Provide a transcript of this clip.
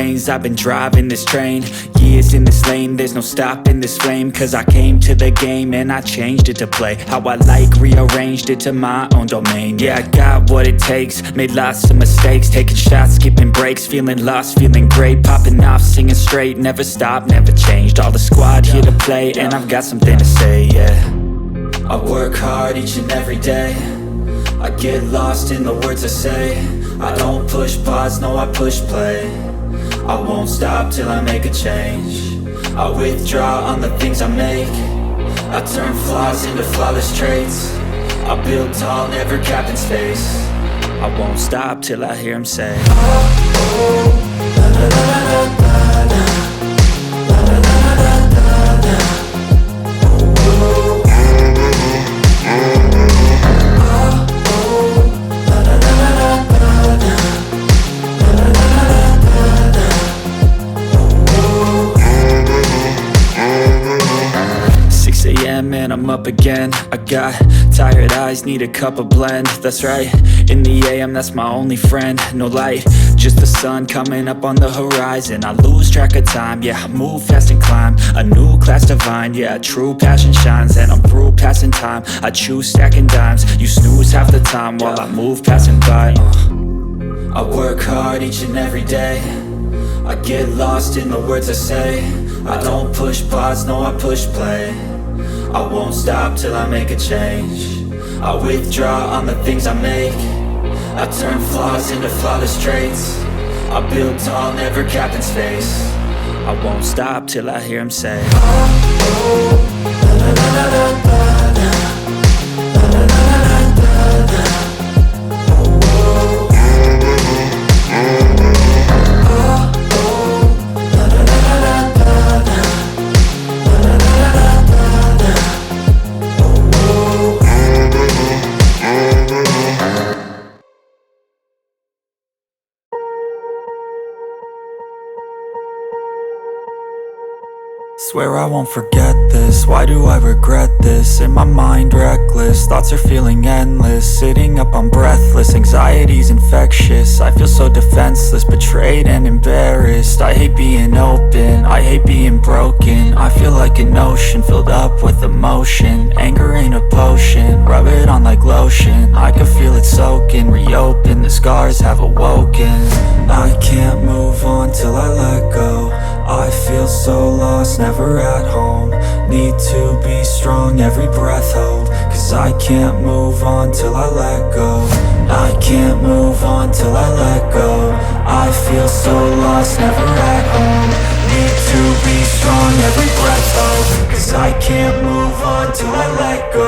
lanes. I've been driving this train, years in this lane. There's no stopping this flame, cause I came to the game and I changed it to play how I like, rearranged it to my own domain. Yeah, I got what it takes, made lots of mistakes, taking shots, skipping breaks, feeling lost, feeling great, popping off, singing straight, never stopped, never changed. All the squad here to play, and I've got something to say, yeah. I work hard each and every day, I get lost in the words I say. I don't push pause, no, I push play. I won't stop till I make a change. I withdraw on the things I make. I turn flaws into flawless traits. I build tall, never capped in space. I won't stop till I hear him say, oh, oh, la la la la la la, la la la la la la, oh, oh, la la la la la la, la la la la la la, oh, oh. 6 a.m. and I'm up again. I got tired eyes, need a cup of blend. That's right, in the AM, that's my only friend. No light, just the sun coming up on the horizon. I lose track of time, yeah, I move fast and climb a new class divine, yeah, true passion shines. And I'm through passing time, I choose stacking dimes. You snooze half the time while I move passing by. I work hard each and every day, I get lost in the words I say. I don't push pause, no, I push play. I won't stop till I make a change. I withdraw on the things I make. I turn flaws into flawless traits. I build tall, never capped in space. I won't stop till I hear him say, oh, oh, la la la la la la, la la la la la la, oh, oh, oh, oh, la la la la la la, la la la la la la, oh, oh. Swear I won't forget this, why do I regret this? In my mind reckless, thoughts are feeling endless. Sitting up, I'm breathless, anxiety's infectious. I feel so defenseless, betrayed and embarrassed. I hate being open, I hate being broken. I feel like an ocean filled up with emotion. Anger ain't a potion, rub it on like lotion. I can feel it soaking, reopen, the scars have awoken. I can't move on till I let go. I feel so lost, never at home. Need to be strong, every breath hold. Cause I can't move on till I let go. I can't move on till I let go. I feel so lost, never at home. Need to be strong, every breath hold. Cause I can't move on till I let go.